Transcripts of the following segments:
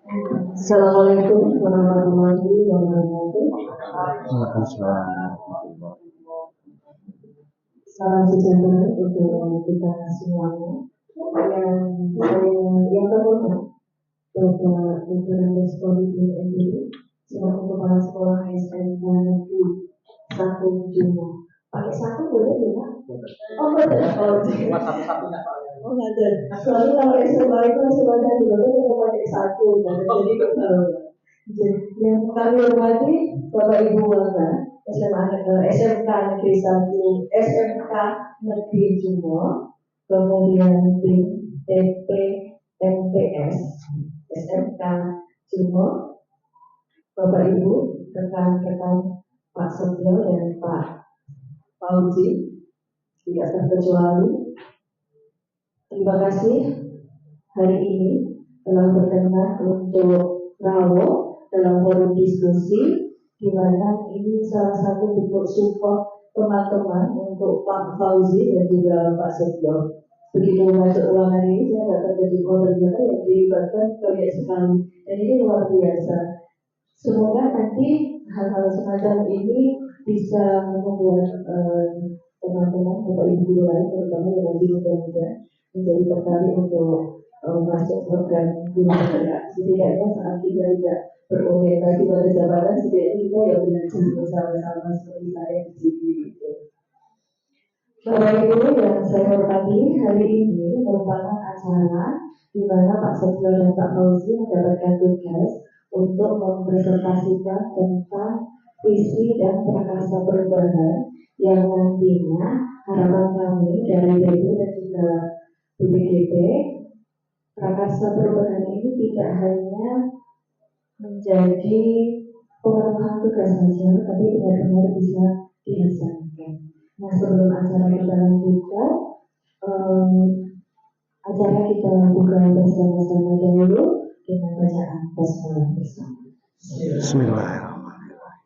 Assalamualaikum warahmatullahi wabarakatuh. Waalaikumsalam. Salam sejahtera untuk kita semuanya. Yang pertama, Bapak Referendes Politik NDI selaku Kepala Sekolah SMK Negeri 1 Jumo. Pakai satu boleh ya? Oh boleh. Oh nggak ada. Soalnya kalau SMK itu sebenarnya di luar itu pakai satu, jadi kalau yang kami hormati Bapak Ibu Warga SMK Negeri 1, SMK Negeri Jumo, kemudian tim TP MPS SMK Jumo, Bapak Ibu, rekan-rekan Pak Setio dan Pak Fauzi, tidak terkecuali. Terima kasih hari ini telah berkenan untuk Rawo dalam forum diskusi, di mana ini salah satu bentuk support teman-teman untuk Pak Fauzi dan juga Pak Setio. Begitu masuk ruangan ini, saya nggak terkejut, ternyata yang dilibatkan banyak sekali, dan ini luar biasa. Semoga nanti hal-hal semacam ini bisa membuat teman-teman Bapak Ibu guru lain, terutama yang masih muda-muda, menjadi tertarik untuk masuk program guru bergerak. Setidaknya saat kita tidak berorientasi pada jabatan, setidaknya kita yang belajar bersama-sama seperti saya di sini. Bapak Ibu yang saya hormati, hari ini merupakan acara di mana Pak Setio dan Pak Fauzi mendapatkan tugas untuk mempresentasikan tentang visi dan prakarsa perubahan yang nantinya harapan kami dari BPU dan juga BPDB, prakarsa perubahan ini tidak hanya menjadi pengembangan tugas saja, tapi benar-benar bisa dilaksanakan. Nah, sebelum acara kita lanjutkan, acara kita buka bersama-sama dahulu dengan bacaan basmalah bersama. Bismillahirrahmanirrahim.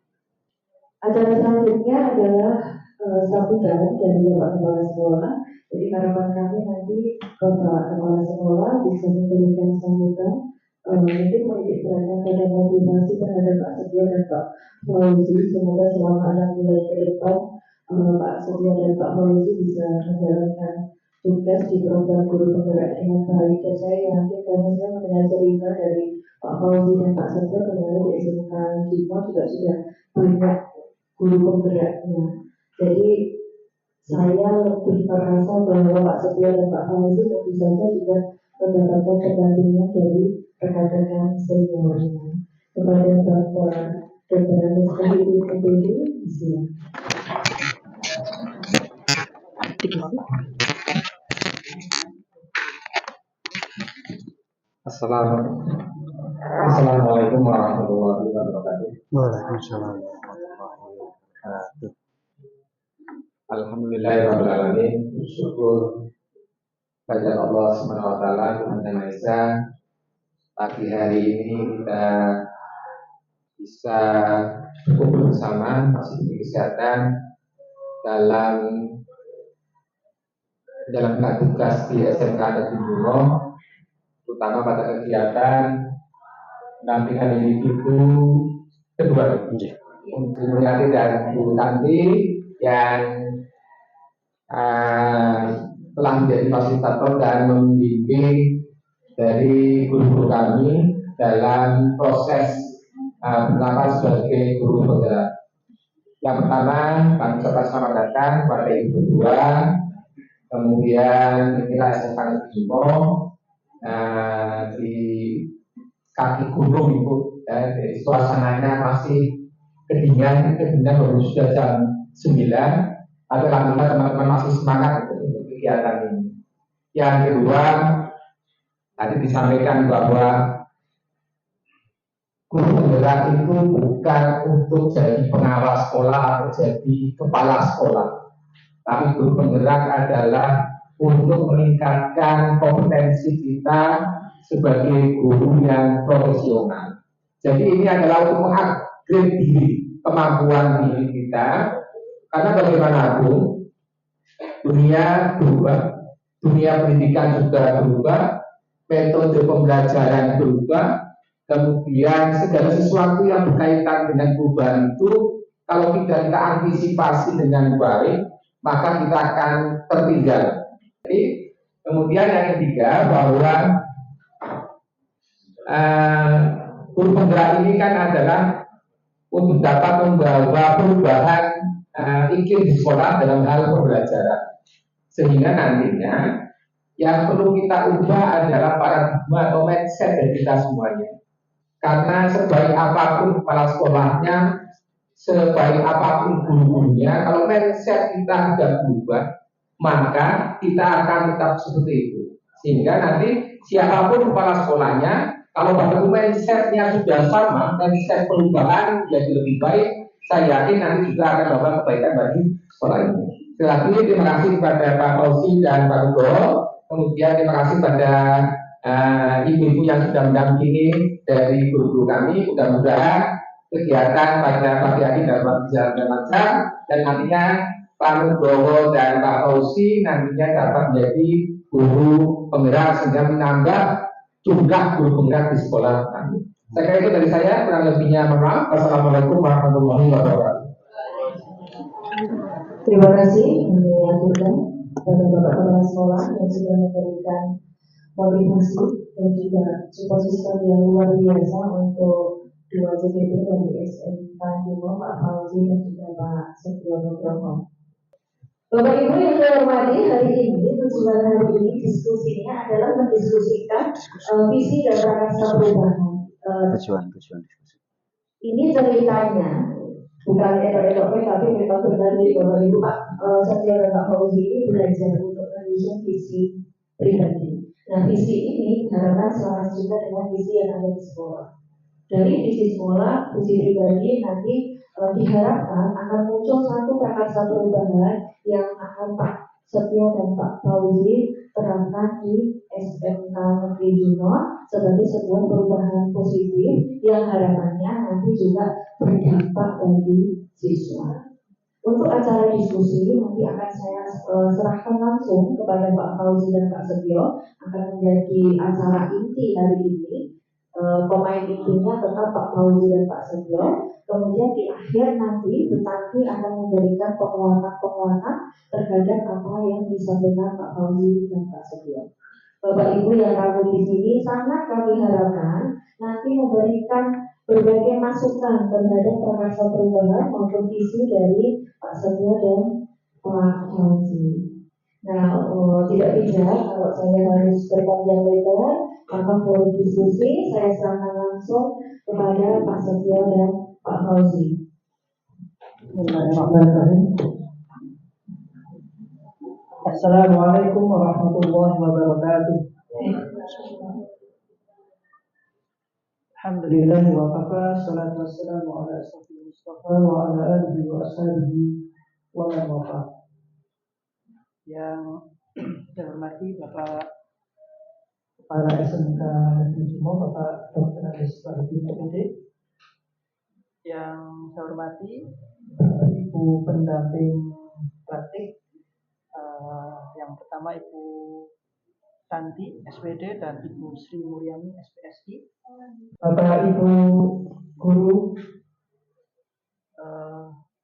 Acara selanjutnya adalah sambutan dari Bapak Kepala Sekolah. Jadi harapan kami nanti Bapak Kepala Sekolah bisa memberikan sambutan, mungkin menitipkan pada motivasi terhadap Pak Setio dan Pak Fauzi. Semoga selama 6 bulan ke depan Pak Setio dan Pak Fauzi bisa menjalankan tugas di program guru penggerak dengan baik. Dan saya yakin karena saya mendengar cerita dari Pak Fauzi dan Pak Setio, ternyata di SMK Jumo juga sudah banyak guru penggeraknya. Jadi saya lebih merasa bahwa Pak Setio dan Pak Fauzi tentu saja juga mendapatkan pendampingan dari rekan-rekan seniornya. Kepada Bapak Dr. Politik NDI, Assalamualaikum warahmatullahi wabarakatuh. Waalaikumsalam warahmatullahi wabarakatuh. Alhamdulillahirrahmanirrahim. Bersyukur pada Allah Subhanahu wa taala Tuhan Yang Maha Esa. Pagi hari ini kita bisa berkumpul bersama masih diberi kesehatan dalam menjalankan tugas di SMK Negeri Jumo, terutama pada kegiatan pendampingan individu kedua untuk Mulyati dan Bu Tanti yang telah menjadi fasilitator dan membimbing dari guru-guru kami dalam proses penerapan sebagai guru penggerak. Yang pertama, kami ucapkan selamat datang kepada Ibu berdua. Kemudian inilah SMK Negeri Jumo di kaki gunung Ibu, jadi suasananya masih kedinginan baru sudah jam 9, tapi alhamdulillah teman-teman masih semangat untuk kegiatan ini. Yang kedua, tadi disampaikan bahwa guru penggerak itu bukan untuk jadi pengawas sekolah atau jadi kepala sekolah, tapi guru penggerak adalah untuk meningkatkan kompetensi kita sebagai guru yang profesional. Jadi ini adalah untuk mengupgrade diri, kemampuan diri kita, karena bagaimanapun dunia berubah, dunia pendidikan juga berubah, metode pembelajaran berubah, kemudian segala sesuatu yang berkaitan dengan perubahan itu kalau tidak kita antisipasi dengan baik, maka kita akan tertinggal. Jadi, kemudian yang ketiga bahwa guru penggerak ini kan adalah untuk dapat membawa perubahan iklim di sekolah dalam hal pembelajaran, sehingga nantinya yang perlu kita ubah adalah paradigma atau mindset dari kita semuanya. Karena sebaik apapun kepala sekolahnya, sebaik apapun guru-gurunya, kalau mindset kita tidak berubah, maka kita akan tetap seperti itu. Sehingga nanti siapapun kepala sekolahnya, kalau pada mindsetnya sudah sama, mindset perubahan menjadi lebih baik, saya yakin nanti juga akan membawa kebaikan bagi sekolah ini. Sekali lagi terima kasih kepada Pak Fauzi dan Pak Nugroho. Kemudian terima kasih pada ibu-ibu yang sudah mendampingi dari guru-guru kami. Mudah-mudahan kegiatan pada pagi hari dapat berjalan dengan lancar dan nantinya Pak Nugroho dan Pak Fauzi nantinya dapat menjadi guru penggerak sehingga menambah jumlah guru penggerak di sekolah kami. Saya kira itu dari saya, kurang lebihnya mohon maaf. Wassalamualaikum warahmatullahi wabarakatuh. Terima kasih menyampaikan kepada Bapak Kepala Sekolah yang sudah memberikan motivasi dan juga support system yang luar biasa untuk dua JPP dari SMK Jumo, Pak Fauzi dan juga Pak Setio Nugroho. Bapak Ibu yang saya hormati, hari ini tujuan hari ini diskusinya adalah mendiskusikan visi dan prakarsa perubahan. Tujuan diskusi. Ini ceritanya bukan elok-eloknya, tapi memang benar dari Bapak Ibu Pak Setio dan Pak Fauzi ini belajar untuk menyusun visi pribadi. Nah, visi ini diharapkan selaras juga dengan visi yang ada di sekolah. Dari visi sekolah, visi pribadi nanti diharapkan akan muncul satu prakarsa perubahan yang akan Pak Setio dan Pak Fauzi terangkan di SMK Negeri Juno sebagai sebuah perubahan positif yang harapannya nanti juga berdampak bagi siswa. Untuk acara diskusi nanti akan saya serahkan langsung kepada Pak Fauzi dan Pak Setio, akan menjadi acara inti hari ini. Pemain intinya tetap Pak Fauzi dan Pak Setio. Kemudian di akhir nanti Betaki akan memberikan penguatan-penguatan terhadap apa yang disampaikan Pak Fauzi dan Pak Setio. Bapak Ibu yang ragu di sini sangat kami harapkan nanti memberikan berbagai masukan terhadap prakarsa perubahan maupun visi dari Pak Setio dan Pak Fauzi. Nah, tidak kalau saya harus berpanjang lebar, maka forum diskusi saya serahkan langsung kepada Pak Setio dan Pak Fauzi. Assalamualaikum warahmatullahi wabarakatuh. Alhamdulillah wa kafa, salatu wassalamu ala asyrafil mustafa wa ala alihi wa ashabihi wa man wafa. Yang saya hormati Bapak Kepala SMK Negeri Jumo, Bapak Dr. Andes Fardi PPD. Yang saya hormati Ibu pendamping praktik, yang pertama Ibu Tanti SPD dan Ibu Sri Mulyani SPSI, Bapak Ibu guru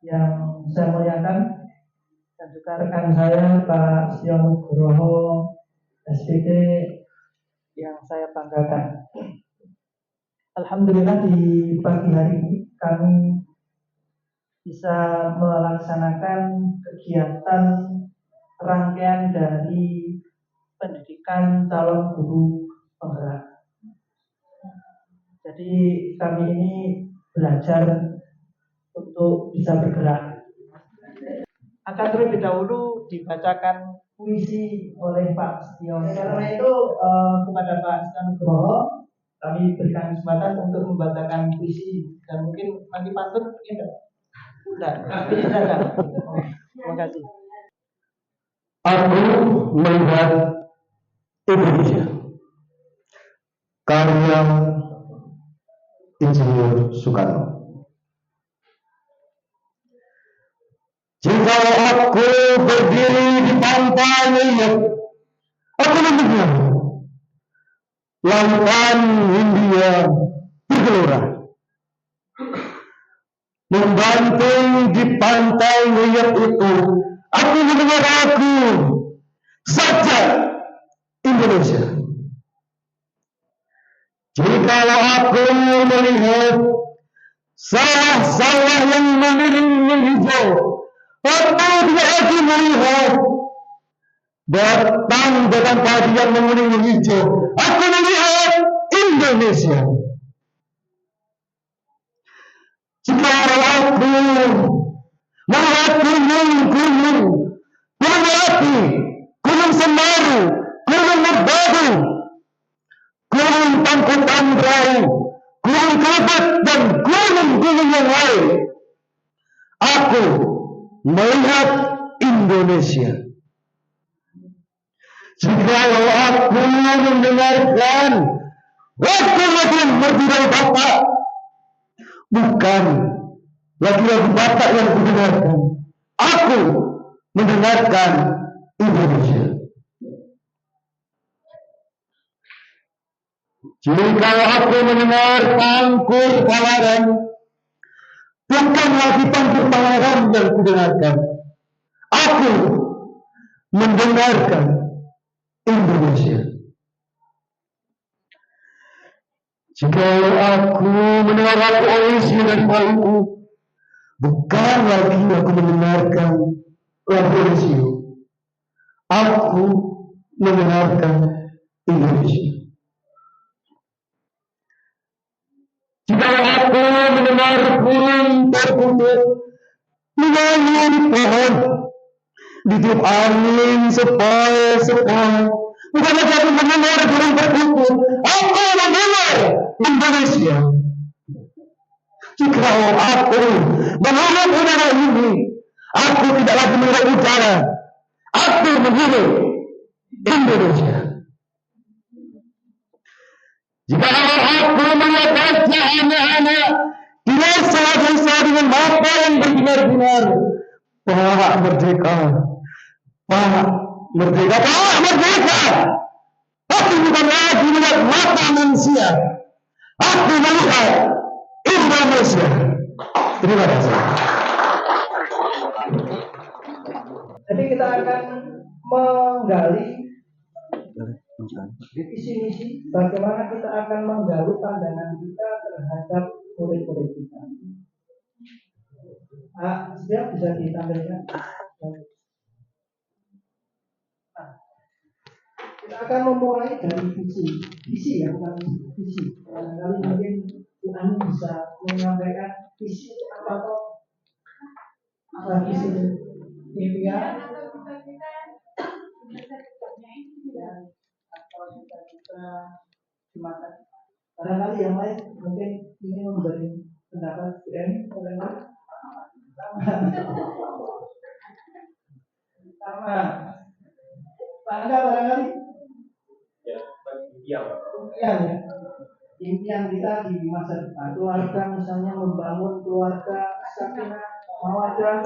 yang saya muliakan, dan juga rekan saya Pak Setio Nugroho SPD yang saya banggakan. Alhamdulillah di pagi hari ini kami bisa melaksanakan kegiatan rangkaian dari pendidikan calon guru penggerak. Jadi kami ini belajar untuk bisa bergerak. Akan terlebih dahulu dibacakan puisi oleh Pak Setio. Karena itu kepada Pak Setio Nugroho kami berikan kesempatan untuk membacakan puisi dan mungkin nanti pantun tidak? Tidak. Terima kasih. Aku melihat Indonesia karya Insinyur Soekarno. Jika aku berdiri di pantai New York, aku melihat lautan Hindia aku mendengar lagu saja Indonesia. Jikalau aku melihat sawah-sawah yang mengering hijau, aku tidak lagi melihat batang padi yang menguning hijau. Aku melihat Indonesia. Jikalau aku melihat gunung-gunung, gunung Merapi, gunung Semeru, gunung Merbabu, gunung Tangkuban Perahu, gunung Kelebet, dan gunung-gunung yang lain, aku melihat Indonesia. Jikalau aku mendengarkan lagu-lagu Merdeka Bapak, bukan lagu-lagu Batak yang kudengarkan, aku mendengarkan Indonesia. Jikalau aku mendengar Tangkur Palaran, bukan lagi Tangkur Palaran yang kudengarkan, aku mendengarkan Indonesia. Jikalau aku mendengar lagu Oasis dari Maluku, bukan lagi aku mendengarkan lagu Oasis, aku mendengarkan Indonesia. Jikalau aku mendengar burung terkutuk menyanyi di pohon, ditiup angin sepoi-sepoi, bukan lagi aku mendengar burung terkutuk, aku mendengar Indonesia. Jikalau aku menghirup udara ini, aku tidak lagi menghirup udara, aku menghirup Indonesia. Jikalau aku melihat wajah anak-anak di desa-desa dengan mata yang berbinar-binar, Pak Merdeka, Pak Merdeka, Pak Merdeka, aku bukan lagi melihat mata manusia, aku melihat Indonesia. Terima kasih. Jadi kita akan menggali visi misi, bagaimana kita akan menggali pandangan kita terhadap murid-murid kita. Siap, bisa ditampilkan. Kita akan memulai dari visi ya, bukan visi. Barangkali mungkin Bu Ani bisa menyampaikan visi apa toh? Apa visi impian? Atau kita di masa barangkali yang lain mungkin ingin memberi pendapat Bu Ani, sama Pak Angga barangkali impian kita di masa depan, keluarga misalnya membangun keluarga sakinah mawaddah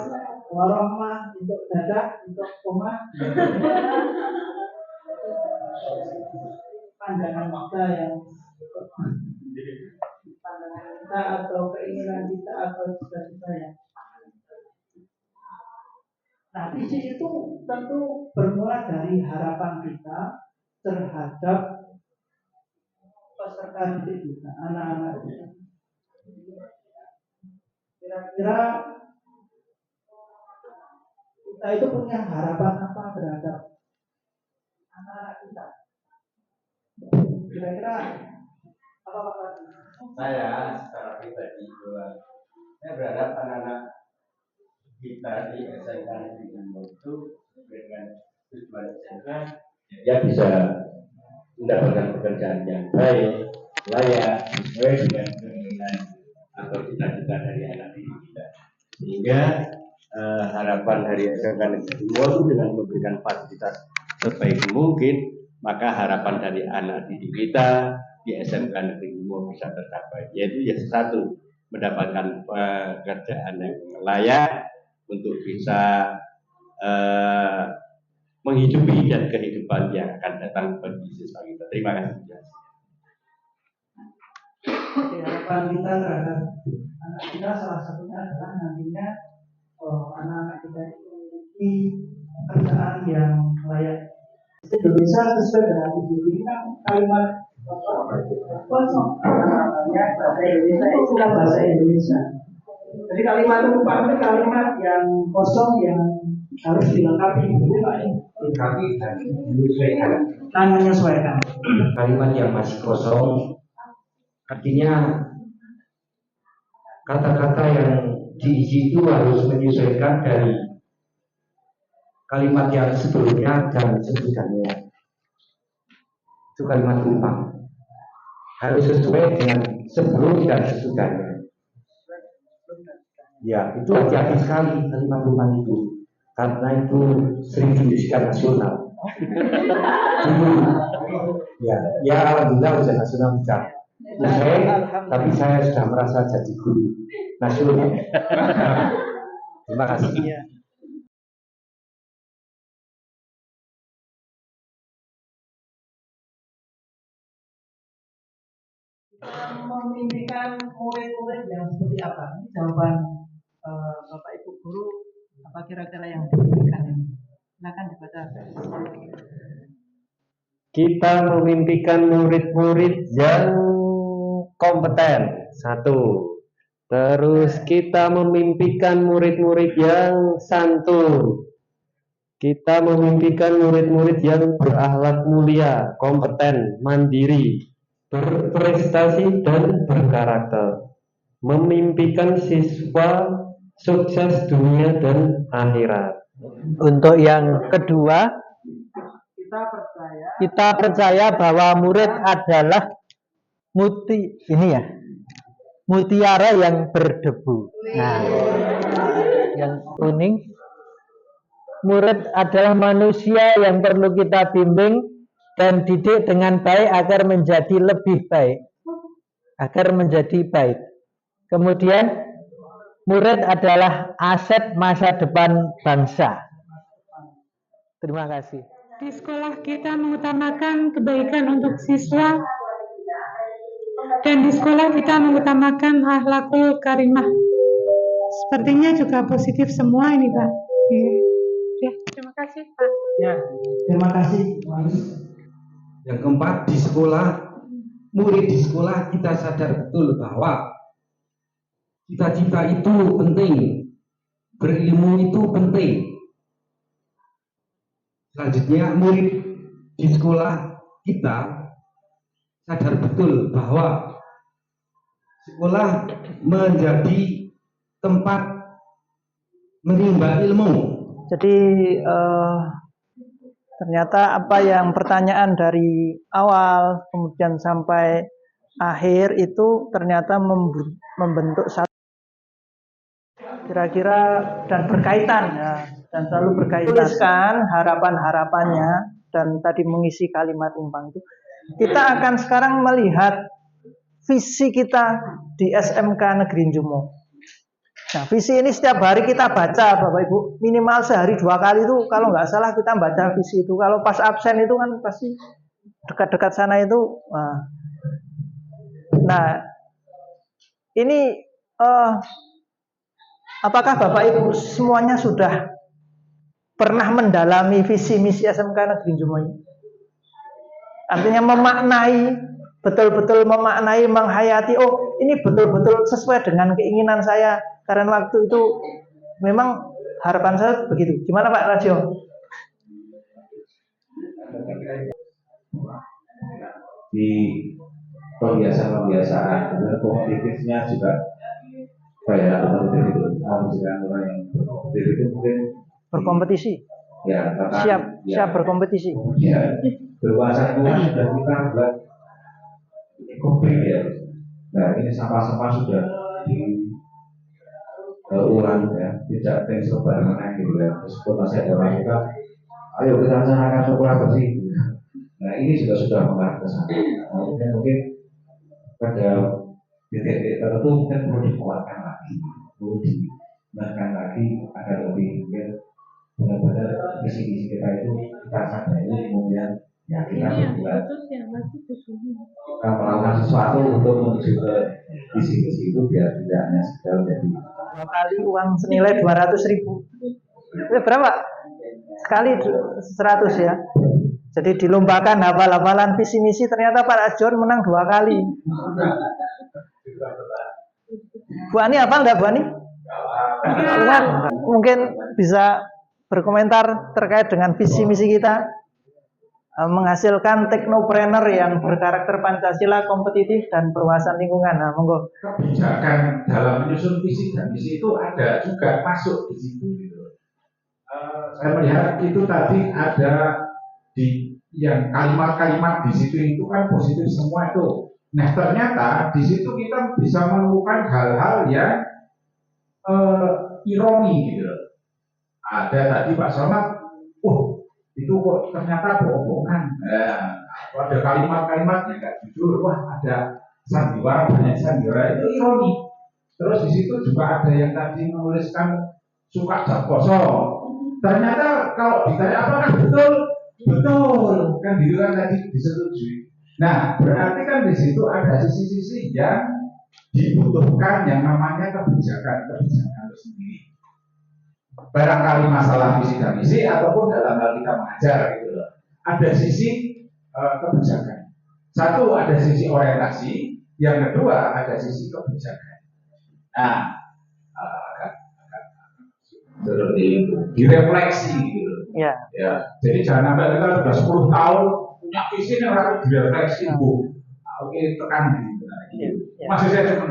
warahmah, untuk dadah, untuk omah, pandangan kita yang pandangan kita atau keinginan kita atau cita-cita yang. Nah, visi itu tentu bermula dari harapan kita terhadap peserta didik kita, anak-anak kita. Kira-kira kita itu punya harapan apa terhadap anak-anak kita? Kira-kira apa Pak? Saya secara pribadi saya berharap anak-anak kita di SMK Negeri Timur itu dengan tujuan SMK dia bisa mendapatkan pekerjaan yang baik, layak, sesuai dengan keinginan atau cita-cita dari anak didik kita. Sehingga harapan dari SMK Negeri Timur itu dengan memberikan fasilitas sebaik mungkin, maka harapan dari anak didik kita di SMK Negeri Timur bisa tercapai. Yaitu yang satu, mendapatkan pekerjaan yang layak untuk bisa menghidupi dan kehidupan yang akan datang bagi siswa kita. Terima kasih. Harapan kita terhadap anak kita salah satunya adalah nantinya anak-anak kita itu memiliki memiliki pekerjaan yang layak. Indonesia sesuai dengan PBB ini kan kalimat kosong. Namanya bahasa Indonesia itu kan bahasa Indonesia. Jadi kalimat rupa itu kalimat yang kosong yang harus dilengkapi. Dilengkapi dan menyesuaikan. Dan menyesuaikan. Kalimat yang masih kosong artinya kata-kata yang diisi itu harus menyesuaikan dari kalimat yang sebelumnya dan sesudahnya. Itu kalimat rupa harus sesuai dengan sebelum dan sesudahnya. Ya, itu hati-hati sekali kalimat rupa itu, karena itu sering dibisikan nasional. Ya, alhamdulillah ujian nasional bisa usai, tapi saya sudah merasa jadi guru nasional. Terima kasih. Memimpikan murid-murid yang seperti apa? Ini jawaban Bapak Ibu guru, apa kira-kira yang dimimpikan ini? Silakan dibaca. Kita memimpikan murid-murid yang kompeten, satu. Terus kita memimpikan murid-murid yang santun. Kita memimpikan murid-murid yang berakhlak mulia, kompeten, mandiri, berprestasi dan berkarakter. Memimpikan siswa sukses dunia dan akhirat. Untuk yang kedua, kita percaya bahwa murid adalah mutiara yang berdebu. Nah, yang kuning, murid adalah manusia yang perlu kita bimbing dan didik dengan baik agar menjadi lebih baik, agar menjadi baik. Kemudian murid adalah aset masa depan bangsa. Terima kasih. Di sekolah kita mengutamakan kebaikan untuk siswa, dan di sekolah kita mengutamakan akhlakul karimah. Sepertinya juga positif semua ini, Pak. Ya, terima kasih, Pak. Ya, terima kasih, Mas. Yang keempat, di sekolah, murid di sekolah kita sadar betul bahwa cita-cita itu penting, berilmu itu penting. Selanjutnya, murid di sekolah kita sadar betul bahwa sekolah menjadi tempat menimba ilmu. Jadi ternyata apa yang pertanyaan dari awal kemudian sampai akhir itu ternyata membentuk satu kira-kira dan berkaitan ya, dan selalu berkaitan. Tuliskan harapan-harapannya dan tadi mengisi kalimat umpang itu. Kita akan sekarang melihat visi kita di SMK Negeri Jumo. Nah, visi ini setiap hari kita baca, Bapak Ibu, minimal sehari 2 kali itu kalau nggak salah kita baca visi itu. Kalau pas absen itu kan pasti dekat-dekat sana itu. Nah, ini apakah Bapak Ibu semuanya sudah pernah mendalami visi misi SMK Negeri Jumo ini? Artinya memaknai, betul-betul memaknai, menghayati, oh ini betul-betul sesuai dengan keinginan saya. Karena waktu itu memang harapan saya begitu. Gimana Pak Rasio? Di pembiasaan-pembiasaan, kemudian kompetitifnya juga kayak kompetitif itu, menunjukkan orang yang berkompetitif itu mungkin berkompetisi. Ya, siap berkompetisi. Ya, berkuasa itu sudah kita buat ekobrik ya. Nah, ini sampah-sampah sudah diulang ya, tidak tensi barengan gitu ya. Meskipun masih ada orang juga, ayo kita laksanakan sekolah bersih. Nah, ini juga sudah mengarah ke sana. Mungkin pada titik-titik tertentu mungkin perlu dikuatkan lagi, perlu dinaikkan lagi agar lebih mungkin benar-benar visi-visi kita itu kita sadari, kemudian ya kita berbuat kita melakukan sesuatu untuk menuju ke visi-visi itu biar tidak hanya sekedar menjadi 2 kali uang senilai 200.000. Berapa? Sekali 100 ya. Jadi dilombakan hafal-hafalan visi misi, ternyata Pak John menang 2 kali. Bu Ani hafal enggak Bu Ani? Mungkin bisa berkomentar terkait dengan visi misi kita, menghasilkan teknopreneur yang berkarakter Pancasila, kompetitif dan berwawasan lingkungan. Nah, monggo. Kebijakan dalam menyusun visi dan misi itu ada juga masuk di situ gitu. Saya melihat itu tadi ada di yang kalimat-kalimat di situ itu kan positif semua itu. Nah ternyata di situ kita bisa menemukan hal-hal yang ironi gitu. Ada tadi Pak Somad, itu kok ternyata bohong-bohongan. Nah, ada kalimat-kalimat yang nggak jujur, ada sandiwara, banyak sandiwara, itu ironi. Terus di situ juga ada yang tadi menuliskan suka jam kosong. Ternyata kalau ditanya apakah betul, betul kan gitu kan tadi disetujui. Nah berarti kan di situ ada sisi-sisi yang dibutuhkan yang namanya kebijakan itu sendiri. Barangkali masalah visi dan misi ataupun dalam hal kita mengajar gitu loh. Ada sisi kebijakan. Satu ada sisi orientasi, yang kedua ada sisi kebijakan. Nah, seperti itu, direfleksi gitu. Ya. Jadi jangan sampai kita sudah 10 tahun punya visi yang harus direfleksi, oke tekan gitu. Masih saya cuma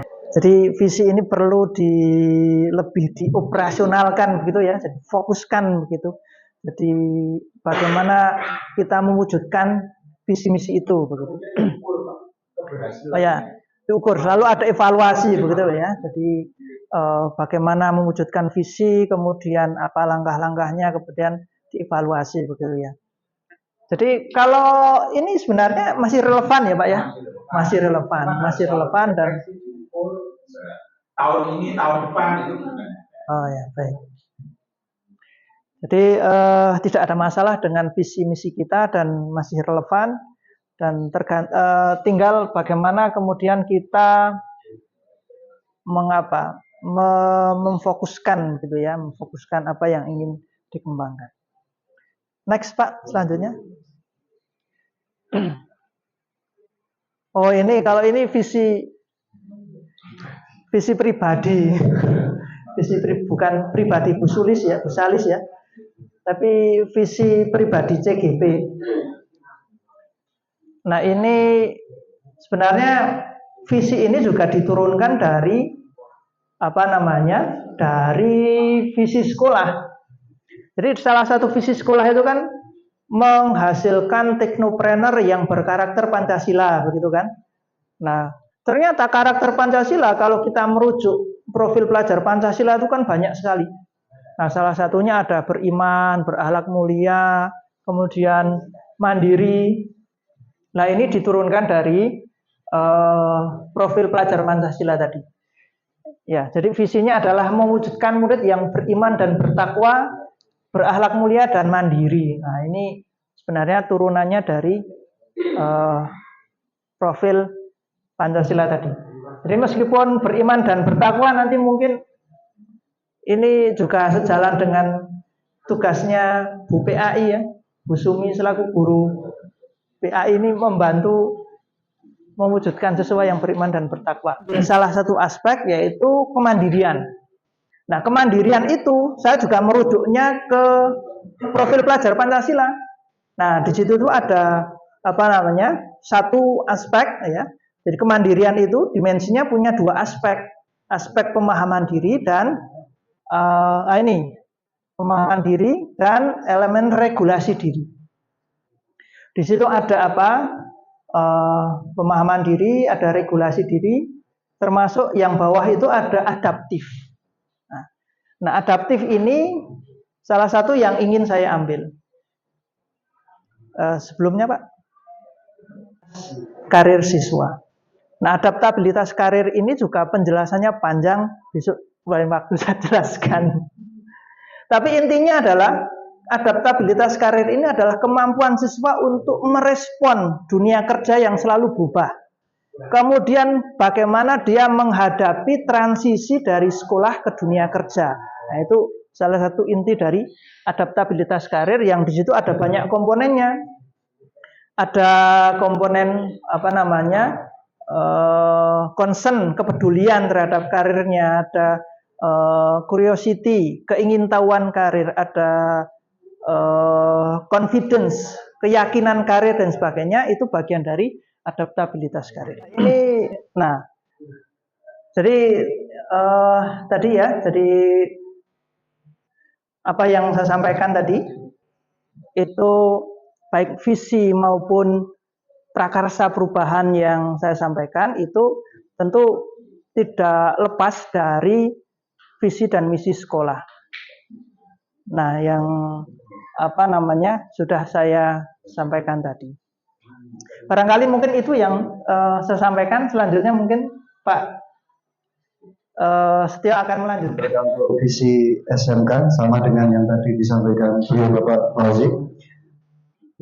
itu. Jadi visi ini perlu lebih dioperasionalkan begitu ya, jadi fokuskan begitu. Jadi bagaimana kita mewujudkan visi misi itu begitu. Oh ya, diukur, selalu ada evaluasi begitu ya. Jadi bagaimana mewujudkan visi, kemudian apa langkah-langkahnya, kemudian dievaluasi begitu ya. Jadi kalau ini sebenarnya masih relevan ya Pak ya, masih relevan dan tahun ini, tahun depan itu gimana? Oh ya baik. Jadi tidak ada masalah dengan visi misi kita dan masih relevan dan tinggal bagaimana kemudian kita memfokuskan gitu ya, memfokuskan apa yang ingin dikembangkan. Next Pak, selanjutnya. Oh ini kalau ini visi pribadi, bukan pribadi Bu Salis ya, tapi visi pribadi CGP. Nah ini sebenarnya visi ini juga diturunkan dari dari visi sekolah. Jadi salah satu visi sekolah itu kan menghasilkan teknopreneur yang berkarakter Pancasila, begitu kan? Nah, ternyata karakter Pancasila kalau kita merujuk profil pelajar Pancasila itu kan banyak sekali. Nah, salah satunya ada beriman, berakhlak mulia, kemudian mandiri. Nah, ini diturunkan dari profil pelajar Pancasila tadi. Ya, jadi visinya adalah mewujudkan murid yang beriman dan bertakwa, berakhlak mulia dan mandiri. Nah, ini sebenarnya turunannya dari profil Pancasila tadi. Jadi meskipun beriman dan bertakwa nanti mungkin ini juga sejalan dengan tugasnya Bu PAI ya, Bu Sumi selaku guru PAI ini membantu mewujudkan siswa yang beriman dan bertakwa. Salah satu aspek yaitu kemandirian. Nah, kemandirian itu saya juga merujuknya ke profil pelajar Pancasila. Nah, di situ tuh ada satu aspek ya. Jadi kemandirian itu dimensinya punya 2 aspek. Aspek pemahaman diri dan pemahaman diri dan elemen regulasi diri. Di situ ada pemahaman diri, ada regulasi diri, termasuk yang bawah itu ada adaptif. Nah, adaptif ini salah satu yang ingin saya ambil. Sebelumnya Pak, karir siswa. Nah, adaptabilitas karir ini juga penjelasannya panjang, besok lain waktu saya jelaskan. Tapi intinya adalah adaptabilitas karir ini adalah kemampuan siswa untuk merespon dunia kerja yang selalu berubah. Kemudian bagaimana dia menghadapi transisi dari sekolah ke dunia kerja. Nah, itu salah satu inti dari adaptabilitas karir yang di situ ada banyak komponennya. Ada komponen concern, kepedulian terhadap karirnya, ada curiosity, keingintahuan karir, ada confidence, keyakinan karir dan sebagainya. Itu bagian dari adaptabilitas karir. Ini, nah, jadi tadi ya, jadi apa yang saya sampaikan tadi itu baik visi maupun prakarsa perubahan yang saya sampaikan itu tentu tidak lepas dari visi dan misi sekolah. Nah, yang sudah saya sampaikan tadi. Barangkali mungkin itu yang saya sampaikan. Selanjutnya mungkin Pak Setio akan melanjutkan. Untuk visi SMK sama dengan yang tadi disampaikan beliau Bapak Fauzi,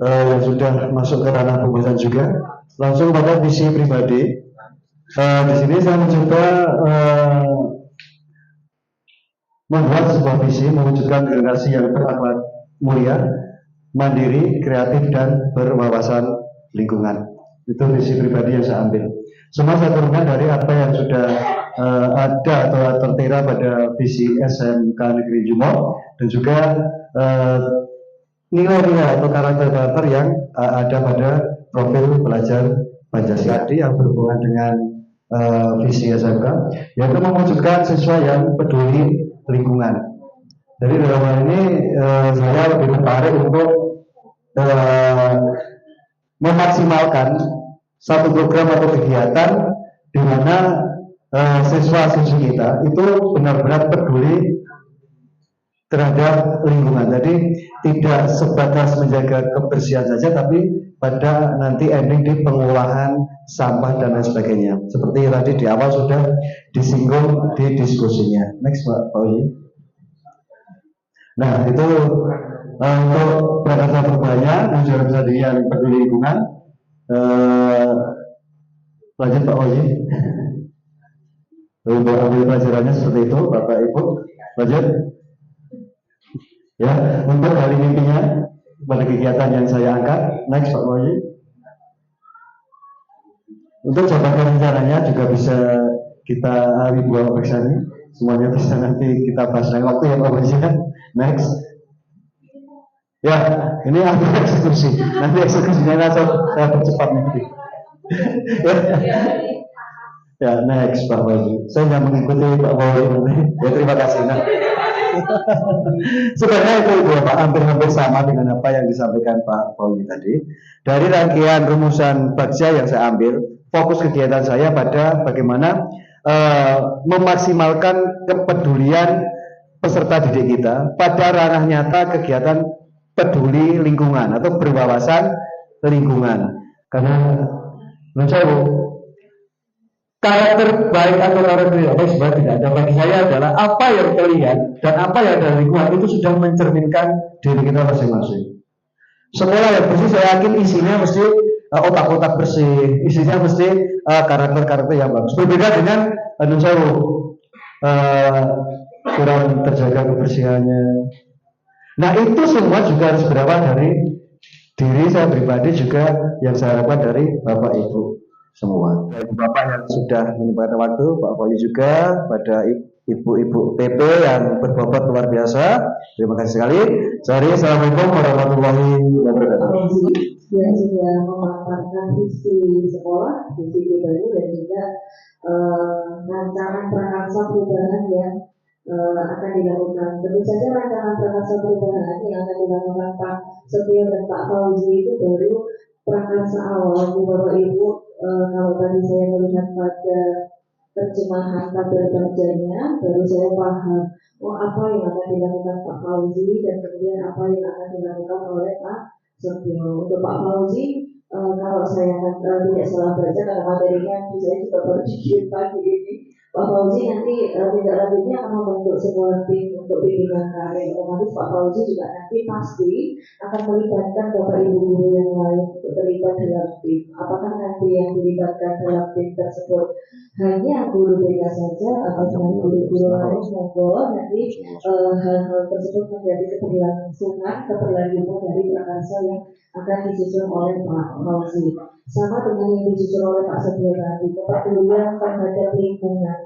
yang sudah masuk ke ranah pembahasan juga. Langsung pada visi pribadi. Di sini saya mencoba membuat sebuah visi mewujudkan generasi yang berakhlak mulia, mandiri, kreatif dan berwawasan lingkungan. Itu visi pribadi yang saya ambil. Semua saya turunkan dari apa yang sudah ada atau tertera pada visi SMK Negeri Jumo dan juga nilai-nilai atau karakter-karakter yang ada pada profil pelajar Pancasila yang berhubungan dengan visi SMK, yaitu mewujudkan siswa yang peduli lingkungan. Jadi dalam hal ini saya lebih tertarik untuk memaksimalkan satu program atau kegiatan di mana siswa-siswi kita itu benar-benar peduli terhadap lingkungan. Jadi tidak sebatas menjaga kebersihan saja, tapi pada nanti ending di pengolahan sampah dan lain sebagainya. Seperti tadi di awal sudah disinggung di diskusinya. Next Pak Pauyi. Nah itu untuk prakarsa perubahannya menjadi tadi yang peduli lingkungan. Lanjut Pak Pauyi. Untuk ambil pelajarannya seperti itu, Bapak Ibu. Lanjut. Ya, untuk hari mimpinya pada kegiatan yang saya angkat. Next Pak Boy. Untuk jabatan rencananya juga bisa kita buat peksani. Semuanya bisa nanti kita bahas lain waktu ya Pak Boy. Next. Ya, ini ambil eksekusi. Nanti eksekusinya saya percepat nanti. Ya, next Pak Boy. Saya nggak mengikuti Pak Boy nanti. Ya, terima kasih. Nah. Sebenarnya itu Pak, hampir-hampir sama dengan apa yang disampaikan Pak Pauli tadi. Dari rangkaian rumusan Bagja yang saya ambil, fokus kegiatan saya pada bagaimana memaksimalkan kepedulian peserta didik kita pada ranah nyata kegiatan peduli lingkungan atau berwawasan lingkungan. Karena menurut saya karakter baik atau karakter yang baik sebenarnya tidak ada. Bagi saya adalah apa yang terlihat dan apa yang ada di lingkungan itu sudah mencerminkan diri kita masing-masing. Sekolah yang bersih saya yakin isinya mesti otak-otak bersih, isinya mesti karakter-karakter yang bagus. Berbeda dengan kurang terjaga kebersihannya. Nah itu semua juga harus berawal dari diri saya pribadi juga yang saya harapkan dari Bapak Ibu semua. Bapak yang sudah menyempatkan waktu, Pak Boy juga, pada ibu-ibu PP yang berbobot luar biasa. Terima kasih sekali. Assalamualaikum warahmatullahi wabarakatuh. Yang sudah memaparkan visi sekolah, visi pribadi dan juga rancangan prakarsa perubahan yang akan dilakukan. Tentu saja rancangan prakarsa perubahan yang akan dilakukan Pak Setio dan Pak Fauzi itu baru prakarsa awal. Bapak Ibu, kalau tadi saya melihat pada terjemahan tabel kerjanya, baru saya paham apa yang akan dilakukan Pak Fauzi dan kemudian apa yang akan dilakukan oleh Pak Setio. Untuk Pak Fauzi, kalau saya tidak salah baca karena materinya saya juga baru dikirim pagi ini, Pak Fauzi nanti tidak lanjutnya akan membentuk sebuah tim untuk bimbingan karir. Otomatis Pak Fauzi juga nanti pasti akan melibatkan Bapak Ibu guru yang lain untuk terlibat dalam tim. Apakah nanti yang dilibatkan dalam tim tersebut hanya guru BK saja atau dengan guru-guru lain? Monggo nanti hal-hal tersebut menjadi keberlangsungan dari prakarsa yang akan disusun oleh Pak Fauzi. Sama dengan yang disusun oleh Pak Setio tadi, kepedulian terhadap lingkungan,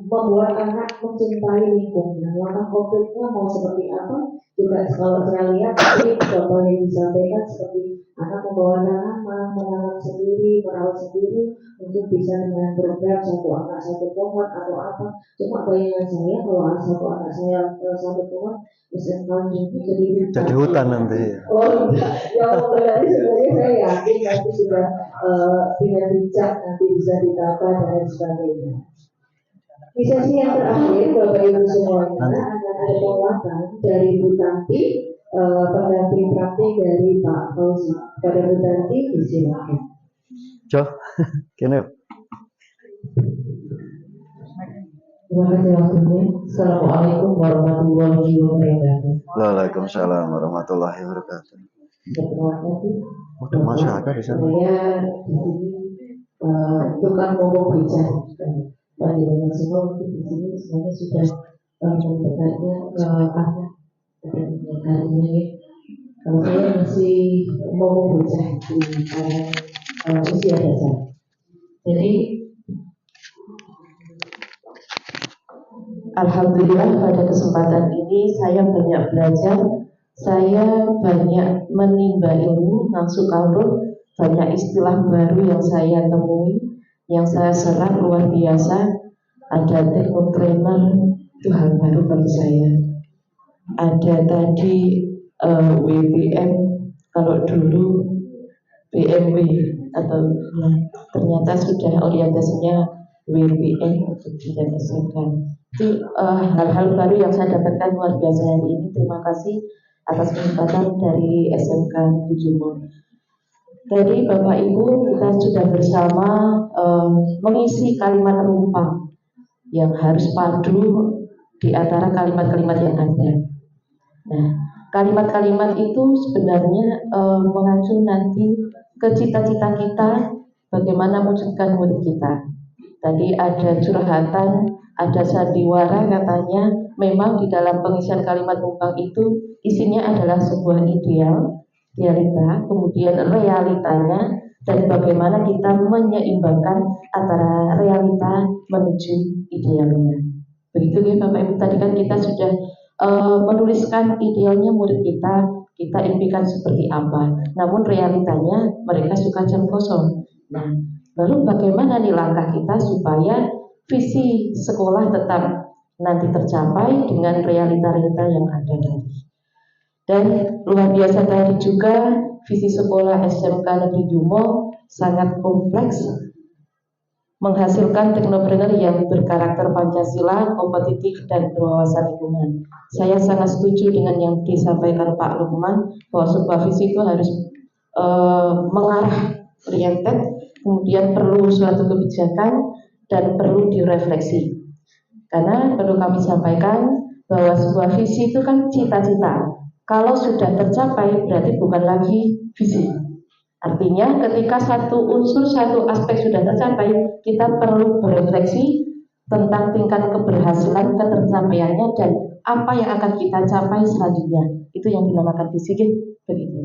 membuat anak mencintai lingkungan. Langkah konkretnya mau seperti apa? Juga kalau saya lihat tadi contoh yang disampaikan seperti anak membawa tanaman, menanam sendiri, merawat sendiri, mungkin bisa dengan program satu anak satu pohon atau apa. Cuma bayangan saya kalau satu anak saya satu pohon, SMK jadi hutan nanti. Oh, ya berarti sebenarnya saya yakin nanti sudah dengan bijak nanti bisa ditata dan lain sebagainya. Di sesi yang terakhir, Bapak Ibu semuanya akan ada penguatan dari Bu Tanti, pendamping praktik dari Pak Fauzi. Pada Bu Tanti, disilakan. Joh, kene. Terima kasih waktunya. Assalamualaikum warahmatullahi wabarakatuh. Waalaikumsalam warahmatullahi wabarakatuh. Terima kasih. Udah masih ada di sana. Saya di sini tukang ngomong bijak. Panjenengan semua mungkin di sini semuanya sudah mendekatnya ke anak dan harinya. Kalau saya masih ngomong bijak di usia dasar. Jadi alhamdulillah pada kesempatan ini saya banyak belajar, saya banyak menimba ilmu, langsung kaulur, banyak istilah baru yang saya temui, yang saya serap luar biasa. Ada teknotrainer, itu hal baru bagi saya. Ada tadi WBM, kalau dulu BMW atau ya, ternyata sudah orientasinya WBM untuk tidak SMK. Itu hal-hal baru yang saya dapatkan luar biasa hari ini. Terima kasih atas kesempatan dari SMK Jumo. Tadi Bapak Ibu kita sudah bersama mengisi kalimat rumpang yang harus padu di antara kalimat-kalimat yang ada. Nah, kalimat-kalimat itu sebenarnya mengacu nanti ke cita-cita kita, bagaimana mewujudkan murid kita. Tadi ada curhatan, ada sandiwara, katanya memang di dalam pengisian kalimat rumpang itu isinya adalah sebuah realita, kemudian realitanya, dan bagaimana kita menyeimbangkan antara realita menuju idealnya. Begitu ya Bapak Ibu, tadi kan kita sudah menuliskan idealnya murid kita impikan seperti apa. Namun realitanya mereka suka jam kosong. Nah, lalu bagaimana nih langkah kita supaya visi sekolah tetap nanti tercapai dengan realita-realita yang ada tadi. Dan luar biasa tadi juga visi sekolah SMK Negeri Jumo sangat kompleks, menghasilkan teknopreneur yang berkarakter Pancasila, kompetitif dan berwawasan lingkungan. Saya sangat setuju dengan yang disampaikan Pak Lukman bahwa sebuah visi itu harus mengarah oriented, kemudian perlu suatu kebijakan dan perlu direfleksi. Karena perlu kami sampaikan bahwa sebuah visi itu kan cita-cita. Kalau sudah tercapai berarti bukan lagi visi. Artinya ketika satu unsur, satu aspek sudah tercapai, kita perlu berefleksi tentang tingkat keberhasilan ketercapaiannya dan apa yang akan kita capai selanjutnya. Itu yang dinamakan visi, begitu.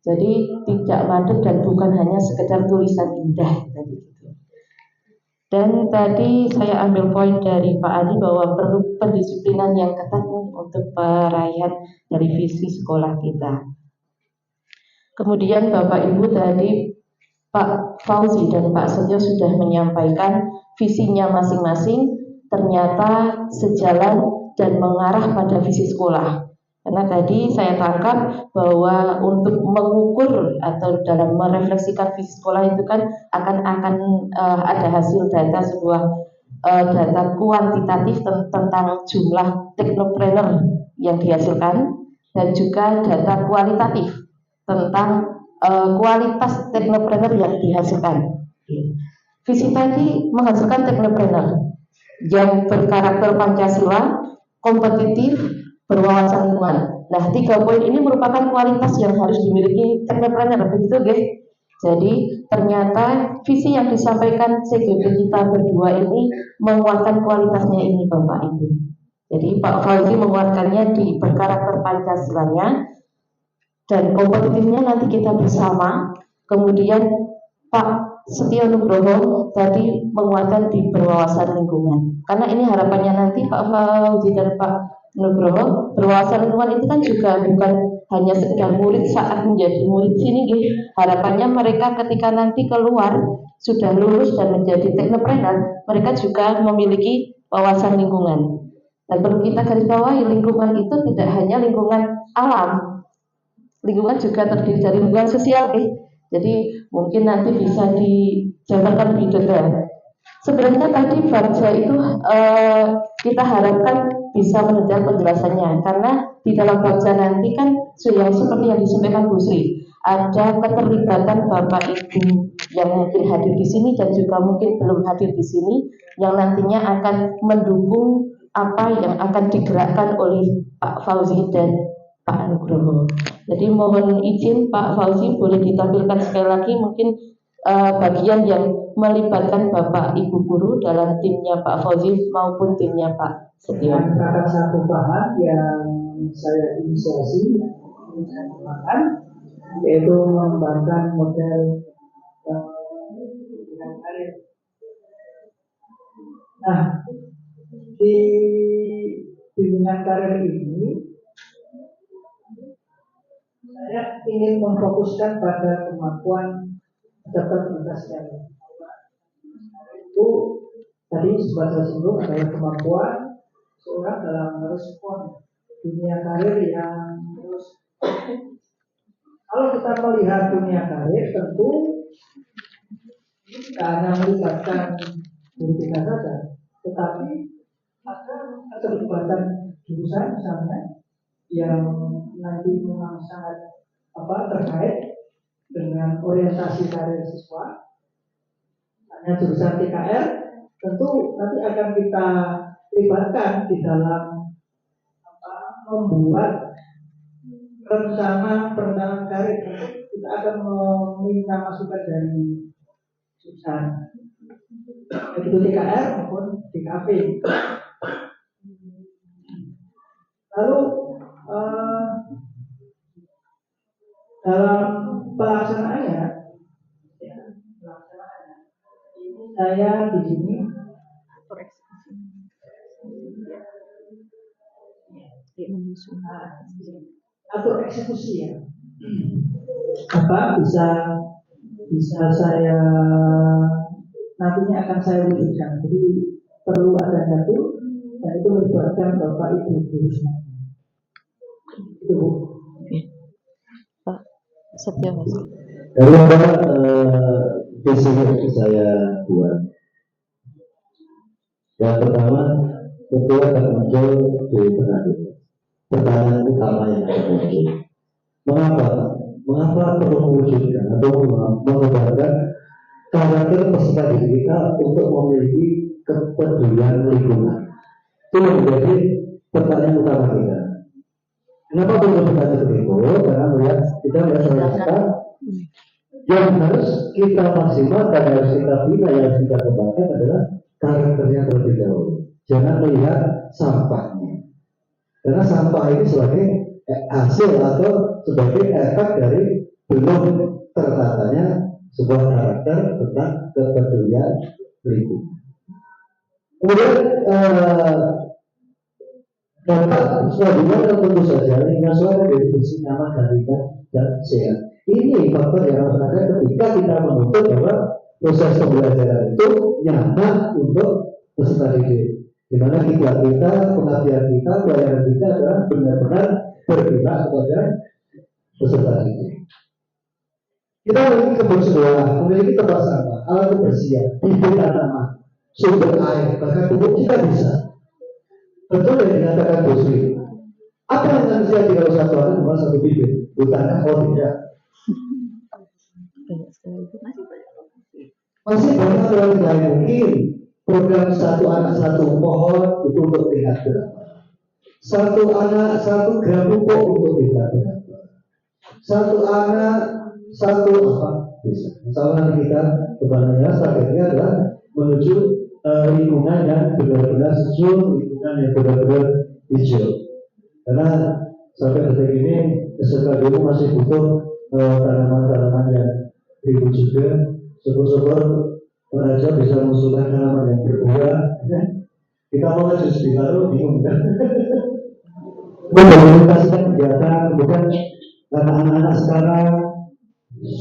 Jadi tidak mandek dan bukan hanya sekedar tulisan indah tadi. Dan tadi saya ambil poin dari Pak Adi bahwa perlu pendisiplinan yang ketat untuk perayaan dari visi sekolah kita. Kemudian Bapak Ibu tadi Pak Fauzi dan Pak Setio sudah menyampaikan visinya masing-masing ternyata sejalan dan mengarah pada visi sekolah. Karena tadi saya tangkap bahwa untuk mengukur atau dalam merefleksikan visi sekolah itu kan akan ada hasil data sebuah data kuantitatif tentang jumlah teknopreneur yang dihasilkan dan juga data kualitatif tentang kualitas teknopreneur yang dihasilkan. Visi tadi menghasilkan teknopreneur yang berkarakter Pancasila, kompetitif, berwawasan lingkungan. Nah, 3 poin ini merupakan kualitas yang harus dimiliki teknopreneur, begitu guys. Jadi ternyata visi yang disampaikan CGP kita berdua ini menguatkan kualitasnya ini Bapak Ibu. Jadi Pak Fauzi menguatkannya di berkarakter Pancasilanya dan kompetitifnya nanti kita bersama. Kemudian Pak Setio Nugroho tadi menguatkan di berwawasan lingkungan. Karena ini harapannya nanti Pak Fauzi dan Pak Nugroho berwawasan lingkungan itu kan juga bukan hanya sekedar murid saat menjadi murid sini gitu. Harapannya mereka ketika nanti keluar sudah lulus dan menjadi teknopreneur, mereka juga memiliki wawasan lingkungan. Dan perlu kita garis bawahi, lingkungan itu tidak hanya lingkungan alam, lingkungan juga terdiri dari lingkungan sosial. Jadi mungkin nanti bisa dijabarkan lebih detail. Sebenarnya tadi baca itu kita harapkan bisa mendengar penjelasannya, karena di dalam baca nanti kan yang seperti yang disampaikan Bu Sri, ada keterlibatan Bapak Ibu yang mungkin hadir di sini dan juga mungkin belum hadir di sini, yang nantinya akan mendukung apa yang akan digerakkan oleh Pak Fauzi dan Pak Nugroho. Jadi mohon izin Pak Fauzi boleh ditampilkan sekali lagi mungkin bagian yang melibatkan Bapak Ibu guru dalam timnya Pak Fauzi maupun timnya Pak Setio. Ada satu bahan yang saya inisiasi mengembangkan, yaitu mengembangkan model bimbingan karir. Nah, di bimbingan karir ini saya ingin memfokuskan pada kemampuan adaptabilitas karir. Itu tadi sempat saya singgung adalah kemampuan seorang dalam merespon dunia karir yang terus. Kalau kita melihat dunia karir, tentu tidak hanya melibatkan diri kita saja, tetapi ada keterlibatan jurusan misalnya yang nanti memang sangat terkait dengan orientasi karir siswa. Hanya jurusan TKR tentu nanti akan kita libatkan di dalam membuat rencana karir. Kita akan meminta masukan dari jurusan itu TKR maupun DKV. Lalu dalam pelaksanaannya, ini saya di sini atur eksekusi ya. Bisa saya nantinya akan saya wujudkan. Jadi perlu ada satu dan itu melibatkan Bapak Ibu guru semua. Itu Bu. Pak Setio. Lalu visi yang saya buat. Yang pertama, tentu akan muncul di tengah kita. Pertanyaan utama yang akan muncul. Mengapa perlu mewujudkan atau mengembangkan karakter peserta didik kita untuk memiliki kepedulian lingkungan? Itu menjadi pertanyaan utama kita. Kenapa perlu bertanya seperti itu? Karena kita melihat yang harus kita maksimalkan, harus kita bina, yang harus kita kembangkan adalah karakternya terlebih dahulu. Jangan melihat sampahnya, karena sampah ini sebagai hasil atau sebagai efek dari belum tertatanya sebuah karakter tentang kepedulian lingkungan. Kemudian dampak selanjutnya tentu saja lingkungan sosial dari bersih, nyaman, dan sehat. Ini faktor yang harus ada ketika kita menuntut bahwa proses pembelajaran itu nyaman untuk peserta didik, di mana kita, pengabdian kita, pelayanan kita adalah benar-benar berpihak kepada peserta didik. Kita memiliki kebun sekolah, memiliki tempat sampah, alat kebersihan, bibit tanaman, sumber air, bahkan pupuk kita bisa. Betul yang dikatakan Bu Sri. Apa yang akan saya tidak usah tuan cuma satu bibit, bukannya tidak. Masih banyak orang yang mungkin program satu anak satu pohon itu untuk tingkat berapa? Satu anak satu gram pupuk untuk tingkat berapa? Satu anak satu apa? Bisa. Misalnya kita sebenarnya targetnya adalah menuju lingkungan yang benar-benar sejuk, lingkungan yang benar-benar hijau. Karena sampai detik ini SMK dulu masih butuh tanaman-tanaman yang hijau juga. Syukur-syukur Raja bisa mengusulkan tanaman yang berbuah. Kita mau ngajus di baru bingung kan? Mendokumentasikan kegiatan, kemudian karena anak-anak sekarang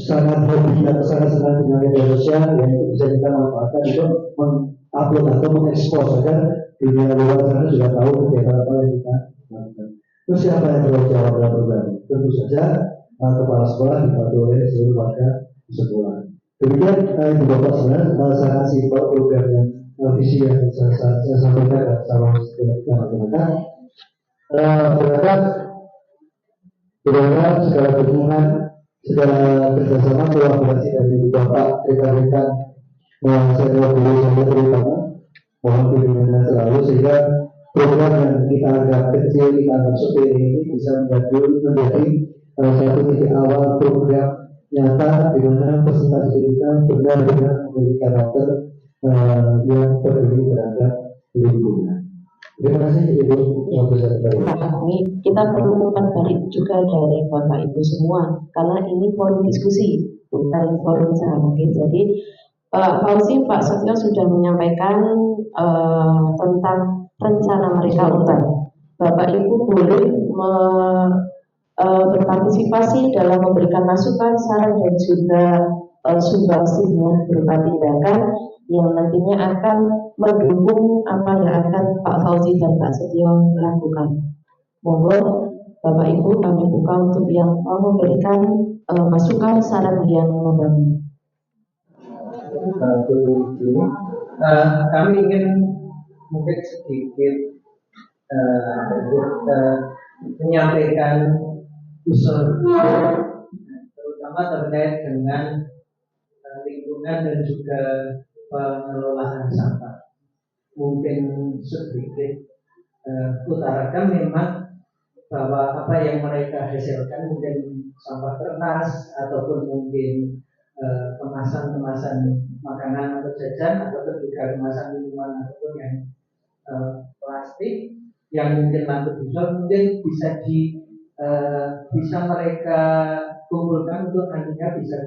sangat hobi atau sangat senang dengan media sosial, yang itu bisa kita manfaatkan itu mengupload atau mengekspos agar dunia luar sana juga tahu kegiatan apa yang kita lakukan. Terus siapa yang bertanggung jawab dalam program? Tentu saja kepala sekolah dibantu oleh seluruh warga sekolah. Demikian itu Bapak sebenarnya sangat simpel program yang visi yang saya sampaikan dan saya kita lakukan. Berharap segala dukungan, segala kerjasama kolaborasi dari Bapak rekan-rekan senior guru saya terutama mohon bimbingan selalu sehingga program yang kita anggap kecil, kita anggap sepele ini bisa menjadi satu titik awal program nyata di mana presentasi kita benar-benar memiliki karakter yang peduli terhadap lingkungan. Terima kasih Ibu yang besar dari. Kita perlu umpan balik juga dari Bapak Ibu semua karena ini forum diskusi bukan forum ceramah. Jadi Pak Fauzi, Pak Setio sudah menyampaikan tentang rencana mereka utama. Bapak Ibu boleh berpartisipasi dalam memberikan masukan, saran dan juga sumbangsinya berupa tindakan yang nantinya akan mendukung apa yang akan Pak Fauzi dan Pak Setio lakukan. Mohon Bapak Ibu kami buka untuk yang mau memberikan masukan, saran yang membangun. Kami ingin mungkin sedikit menyampaikan usul terutama terkait dengan lingkungan dan juga pengelolaan sampah. Mungkin sedikit utarakan memang bahwa apa yang mereka hasilkan mungkin sampah kertas ataupun mungkin kemasan-kemasan makanan atau jajan ataupun juga kemasan minuman ataupun yang plastik yang mungkin lanjut mungkin bisa mereka kumpulkan untuk nantinya bisa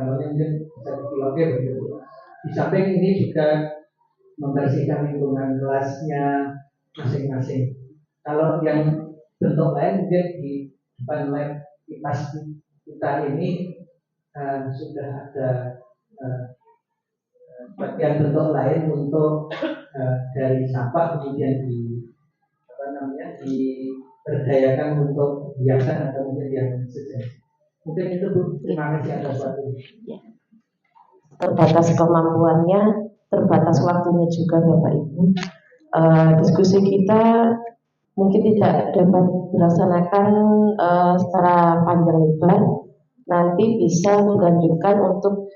mungkin bisa dipilotkan begitu. Di samping ini juga membersihkan lingkungan kelasnya masing-masing. Kalau yang bentuk lain mungkin di depan lab kita ini sudah ada bagian bentuk lain untuk dari sampah kemudian diberdayakan untuk hiasan atau mungkin yang sejenis. Mungkin itu Bu, terima kasih atas waktunya. Terbatas kemampuannya, terbatas waktunya juga Bapak Ibu. Diskusi kita mungkin tidak dapat dilaksanakan secara panjang lebar. Nanti bisa dilanjutkan untuk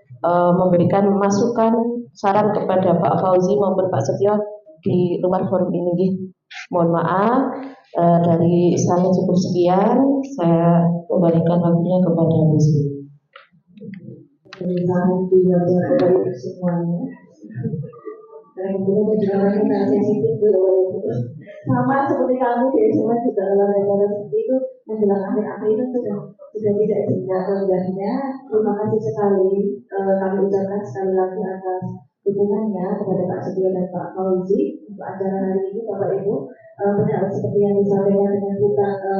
memberikan masukan, saran kepada Pak Fauzi maupun Pak Setio di luar forum ini. Mohon maaf, dari saya cukup sekian. Saya kembalikan waktunya kepada Bu Sri. Terima kasih dari semuanya. Dan kemudian juga kita sensitif sama seperti kami dari semua juga olahraga seperti itu menjelang akhir-akhir itu sudah tidak rendahnya. Terima kasih sekali kami ucapkan sekali lagi atas dukungannya kepada Pak Setio dan Pak Fauzi untuk acara hari ini. Bapak Ibu benar seperti yang disampaikan dengan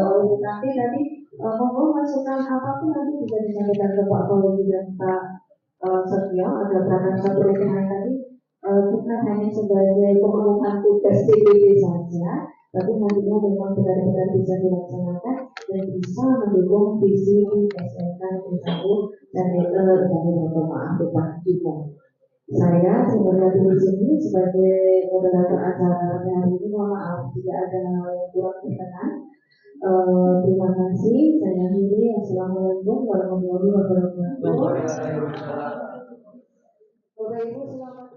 oleh Bu Tanti tadi, monggo masukan apapun nanti bisa disampaikan ke Pak Fauzi dan Pak Setio agar berangkat satu rekening tadi bukan hanya sebagai pemenuhan tugas TPP saja, tapi nantinya memang benar-benar bisa dilaksanakan dan bisa mendukung visi SMK Negeri 1 dan maaf Pak juga. Saya sebenarnya di sini sebagai moderator acara hari ini, mohon maaf jika ada hal yang kurang berkenan. Terima kasih. Saya akhiri. Assalamualaikum warahmatullahi wabarakatuh. Bapak Ibu selamat